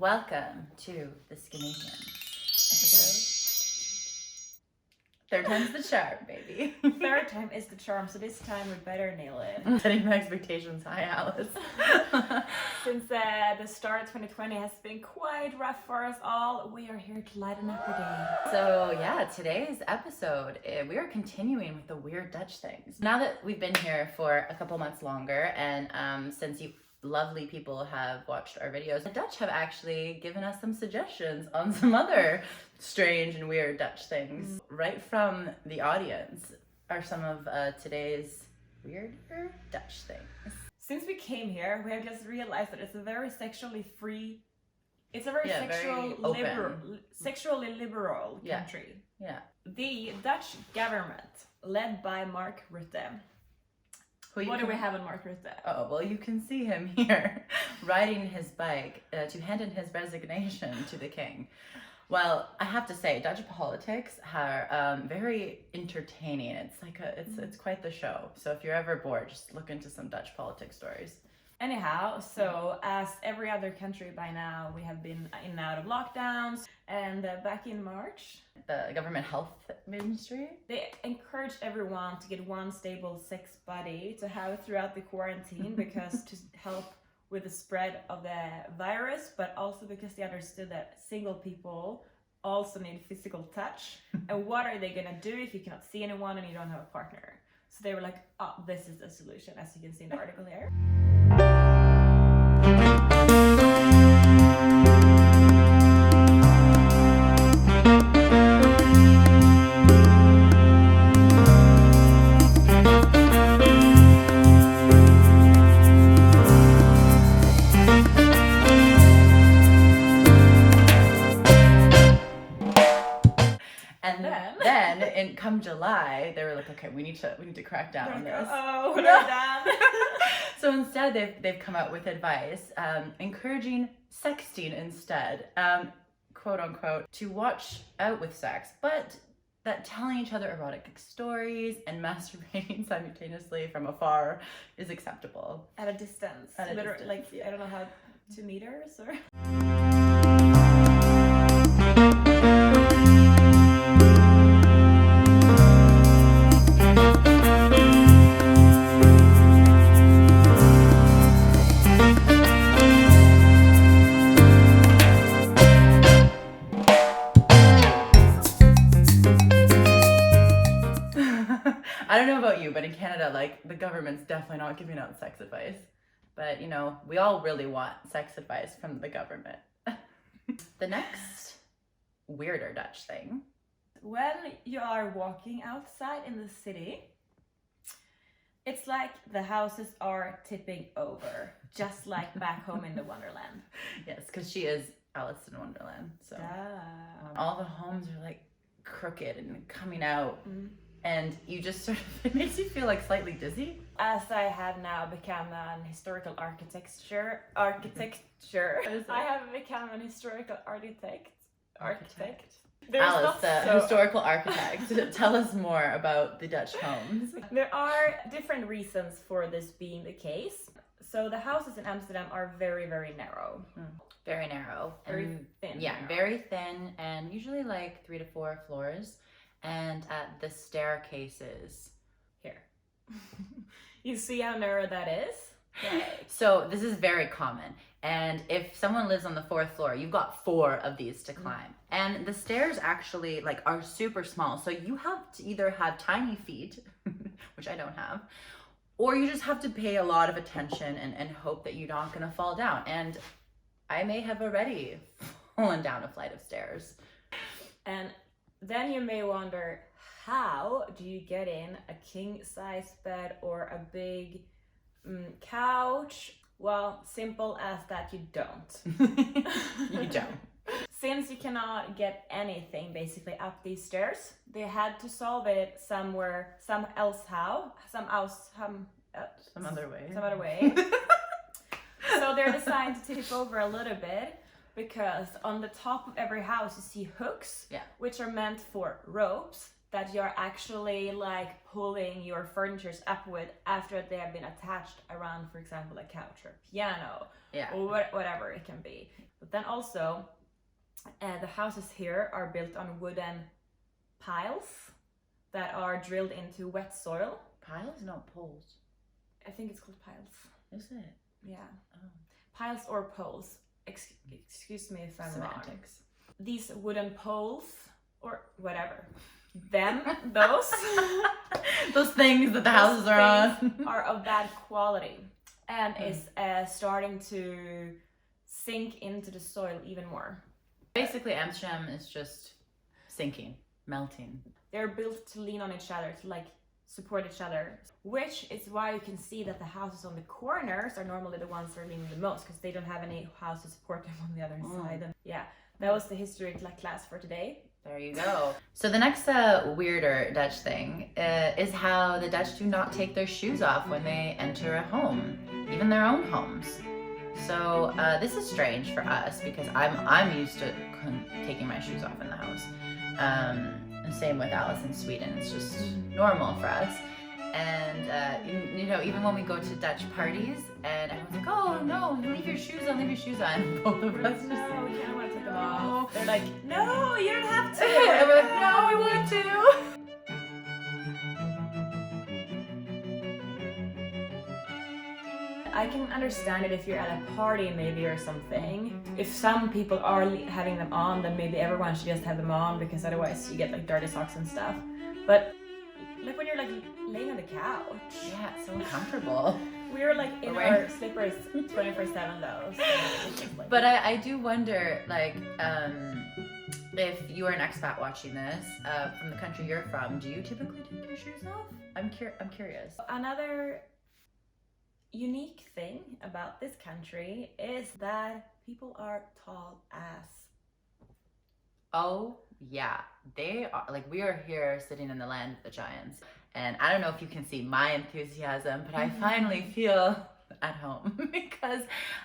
Welcome to the Scandinavians episode. Third time's the charm, baby. Third time is the charm, so this time we better nail it. Setting my expectations high, Alice. Since the start of 2020 has been quite rough for us all, we are here to lighten up your day. So yeah, today's episode, we are continuing with the weird Dutch things. Now that we've been here for a couple months longer, and since you lovely people have watched our videos, the Dutch have actually given us some suggestions on some other strange and weird Dutch things. Right from the audience are some of today's weirder Dutch things. Since we came here, we have just realized that it's a very sexually free, it's a very sexually liberal country. Yeah. The Dutch government, led by Mark Rutte. What do we have on Mark Rutte? Oh, well, you can see him here riding his bike to hand in his resignation to the king. Well, I have to say, Dutch politics are very entertaining. It's like it's quite the show. So if you're ever bored, just look into some Dutch politics stories. Anyhow, so as every other country by now, we have been in and out of lockdowns. And back in March, the government health ministry, they encouraged everyone to get one stable sex buddy to have throughout the quarantine because to help with the spread of the virus, but also because they understood that single people also need physical touch. And what are they gonna do if you cannot see anyone and you don't have a partner? So they were like, oh, this is the solution, as you can see in the article here. Come July, they were like, okay, we need to crack down on this. Oh, we're done. So instead, they've come out with advice, encouraging sexting instead, quote unquote, to watch out with sex, but that telling each other erotic stories and masturbating simultaneously from afar is acceptable. At a distance. Literally, like, yeah. I don't know how, 2 meters or. I don't know about you, but in Canada, like, the government's definitely not giving out sex advice. But, you know, we all really want sex advice from the government. The next weirder Dutch thing. When you are walking outside in the city, it's like the houses are tipping over, just like back home in the Wonderland. Yes, because she is Alice in Wonderland. So all the homes are like crooked and coming out. And you just sort of, it makes you feel like slightly dizzy. As I have now become an historical architecture. I have become an historical architect. Alice, the historical architect, tell us more about the Dutch homes. There are different reasons for this being the case. So the houses in Amsterdam are very, very narrow. Very narrow. Very thin. Yeah, very thin, and usually like 3 to 4 floors. And at the staircases here. You see how narrow that is? Yeah. So this is very common. And if someone lives on the 4th floor, you've got 4 of these to climb. And the stairs actually like are super small. So you have to either have tiny feet, which I don't have, or you just have to pay a lot of attention and hope that you're not gonna fall down. And I may have already fallen down a flight of stairs. And then you may wonder, how do you get in a king-size bed or a big couch? Well, simple as that, you don't. You don't. Since you cannot get anything basically up these stairs, they had to solve it some other way. So they're designed to tip over a little bit. Because on the top of every house you see hooks, which are meant for ropes that you're actually like pulling your furnitures upward after they have been attached around, for example, a couch or piano, Yeah. or whatever it can be. But then also, the houses here are built on wooden piles that are drilled into wet soil. Piles, no poles. I think it's called piles. Is it? Yeah. Oh. Piles or poles. Excuse me if I'm wrong. Semantics. These wooden poles, or whatever, those Those things that the houses are on. are of bad quality and is starting to sink into the soil even more. Basically, Amsterdam is just sinking, melting. They're built to lean on each other, to like support each other, which is why you can see that the houses on the corners are normally the ones that are leaning the most, because they don't have any house to support them on the other side. And yeah, that was the history class for today. There you go. So the next weirder Dutch thing is how the Dutch do not take their shoes off when they enter a home, even their own homes. So this is strange for us because I'm used to taking my shoes off in the house. And same with Alice in Sweden. It's just normal for us. And you know, even when we go to Dutch parties and everyone's like, "Oh no, leave your shoes on, leave your shoes on." Both of us just No, say, we kind of want to take them off. They're like, no, you don't have to. and we're like, "No, we want to." I can understand it if you're at a party maybe or something. If some people are having them on, then maybe everyone should just have them on, because otherwise you get like dirty socks and stuff. But like when you're like laying on the couch. Yeah, it's so uncomfortable. We were like in our slippers 24/7 though. So it's just, like, But I do wonder, like, if you are an expat watching this from the country you're from, do you typically take your shoes off? I'm curious. Another unique thing about this country is that people are tall as. Oh yeah, they are. Like, we are here sitting in the land of the giants, and I don't know if you can see my enthusiasm, but I finally feel at home because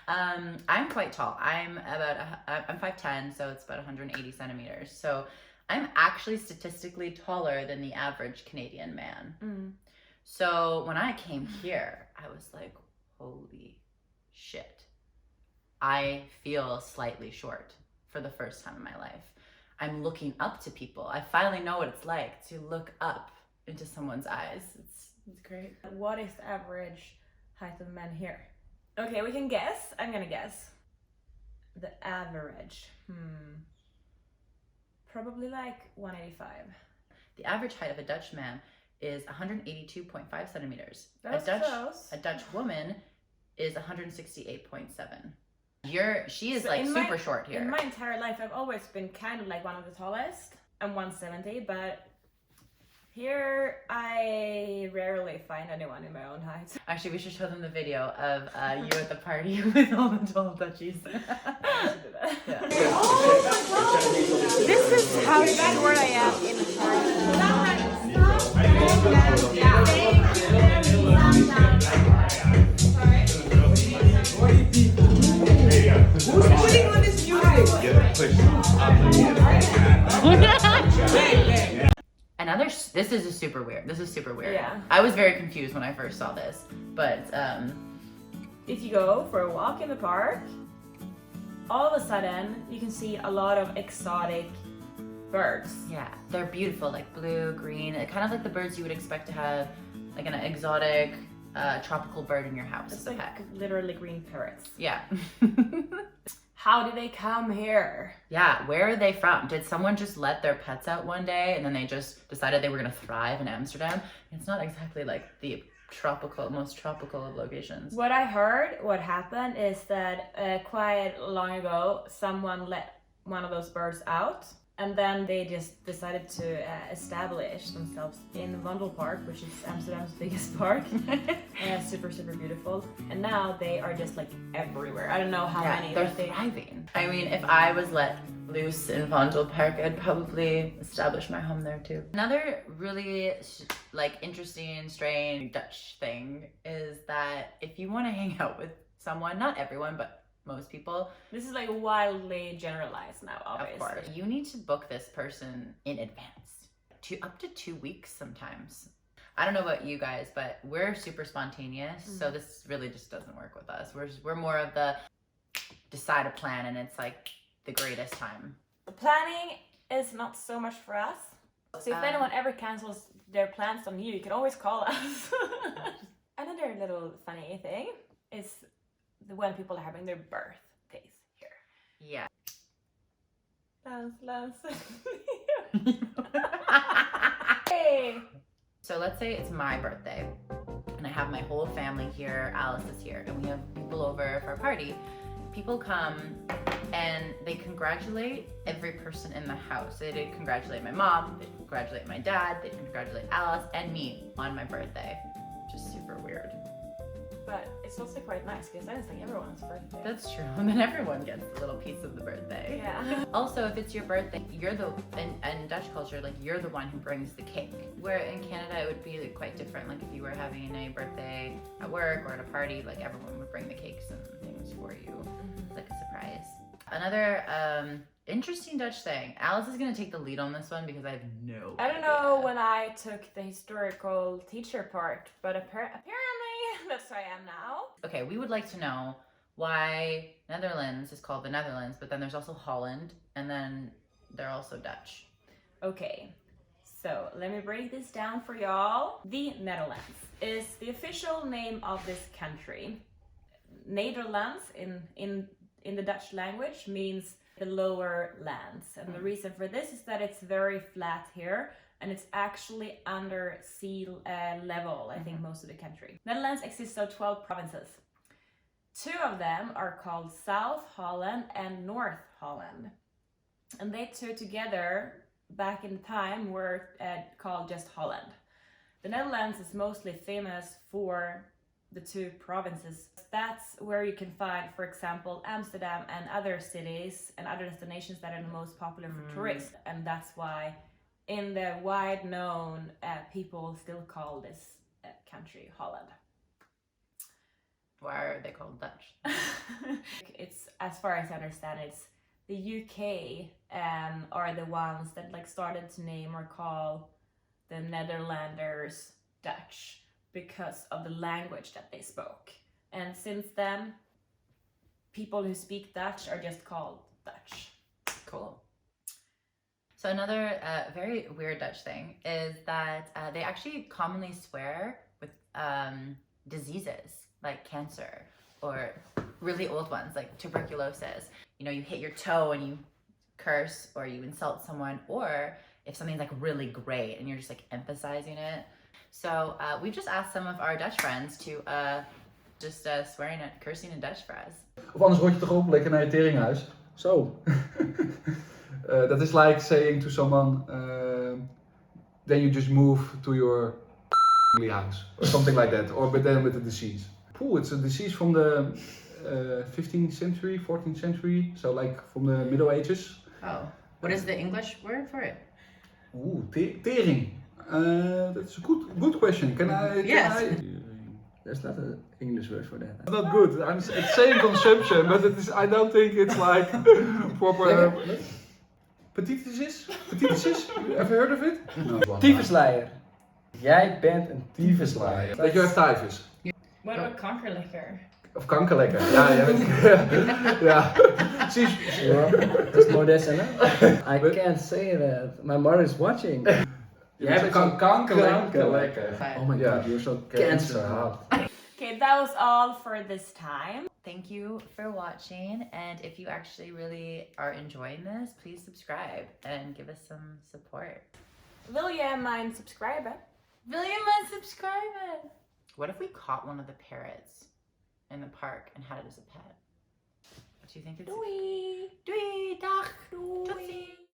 I'm quite tall. I'm 5'10", so it's about 180 centimeters. So I'm actually statistically taller than the average Canadian man. So when I came here, I was like, holy shit. I feel slightly short for the first time in my life. I'm looking up to people. I finally know what it's like to look up into someone's eyes. It's great. What is the average height of men here? Okay, we can guess. I'm gonna guess. The average. Probably like 185. The average height of a Dutch man is 182.5 centimeters. That was close. A Dutch woman is 168.7. She is So like in super short here. In my entire life, I've always been kind of like one of the tallest. I'm 170, but here I rarely find anyone in my own height. Actually, we should show them the video of you at the party with all the tall Dutchies. I should do that. Yeah. This is how short I am in the party. Who's putting on this music? This is super weird. This is super weird. Yeah. I was very confused when I first saw this, but If you go for a walk in the park, all of a sudden you can see a lot of exotic birds. yeah, they're beautiful, like blue, green, kind of like the birds you would expect to have, like an exotic tropical bird in your house. It's as a like pet. literally green parrots. Yeah. How did they come here? Yeah, where are they from? Did someone just let their pets out one day and then they just decided they were gonna thrive in Amsterdam? It's not exactly like the most tropical of locations. What I heard, what happened is that quite long ago, someone let one of those birds out, and then they just decided to establish themselves in Vondelpark, which is Amsterdam's biggest park. Super, super beautiful. And now they are just like everywhere. I don't know how many. They're but thriving. I mean, if I was let loose in Vondelpark, I'd probably establish my home there too. Another really like interesting, strange Dutch thing is that if you want to hang out with someone, not everyone, but most people, this is like wildly generalized now, obviously. of course, you need to book this person in advance. up to 2 weeks sometimes. I don't know about you guys, but we're super spontaneous, so this really just doesn't work with us. We're more of the decide a plan, and it's like the greatest time. The planning is not so much for us. So if anyone ever cancels their plans on you, you can always call us. Another little funny thing is when people are having their birthdays here. Yeah. Lance. Hey. So let's say it's my birthday, and I have my whole family here, Alice is here, and we have people over for a party. People come and they congratulate every person in the house. They did congratulate my mom, they congratulate my dad, they congratulate Alice and me on my birthday, which is super weird. But it's also quite nice because then it's like everyone's birthday. That's true, and then everyone gets a little piece of the birthday. Yeah. Also, if it's your birthday, you're in Dutch culture, like you're the one who brings the cake. Where in Canada it would be like, quite different. Like if you were having a birthday at work or at a party, like everyone would bring the cakes and things for you, like a surprise. Another interesting Dutch thing. Alice is gonna take the lead on this one because I have no I don't know when I took the historical teacher part, but apparently that's who I am now. Okay, we would like to know why Netherlands is called the Netherlands, but then there's also Holland, and then they're also Dutch. Okay, so let me break this down for y'all. The Netherlands is the official name of this country. Nederlands in the Dutch language means the lower lands, and the reason for this is that it's very flat here, and it's actually under sea level, I think, most of the country. Netherlands consists of 12 provinces. 2 of them are called South Holland and North Holland. And they 2 together, back in time, were called just Holland. The Netherlands is mostly famous for the 2 provinces. That's where you can find, for example, Amsterdam and other cities and other destinations that are the most popular for tourists. And that's why in the wide known, people still call this country Holland. Why are they called Dutch? It's, as far as I understand, it's the UK are the ones that like started to name or call the Netherlanders Dutch because of the language that they spoke. And since then, people who speak Dutch are just called Dutch. Cool. So another very weird Dutch thing is that they actually commonly swear with diseases like cancer or really old ones like tuberculosis. You know, you hit your toe and you curse or you insult someone, or if something's like really great and you're just like emphasizing it. So we've just asked some of our Dutch friends to just swearing and cursing in Dutch for us. Of anders rot je toch op, lekker naar je teringhuis. Zo. That is like saying to someone, then you just move to your house or something like that, or but then with a disease. Ooh, it's a disease from the 15th century, 14th century, so like from the Middle Ages. Oh, what is the English word for it? Ooh, tering. That's a good question. Can I? Yes. There's not an English word for that. It's not good. It's saying consumption, but it is. I don't think it's like proper. Petitisis? Petitisis? You ever heard of it? No. Tyfusleier. Jij bent een tyfusleier. That you have typhus. What about kankerlikker? Of kankerlekker. Ja, ja. See, That's more this, hè? I can't say that. My mother is watching. Jij bent kankerlekker. Oh my god, you're so cancer hot. Okay, that was all for this time. Thank you for watching, and if you actually really are enjoying this, please subscribe and give us some support. Wil jij mijn subscriben? Will you mind subscribing? What if we caught one of the parrots in the park and had it as a pet? Do you think it's... Doei! Doei, dag! Doei! Toetsie!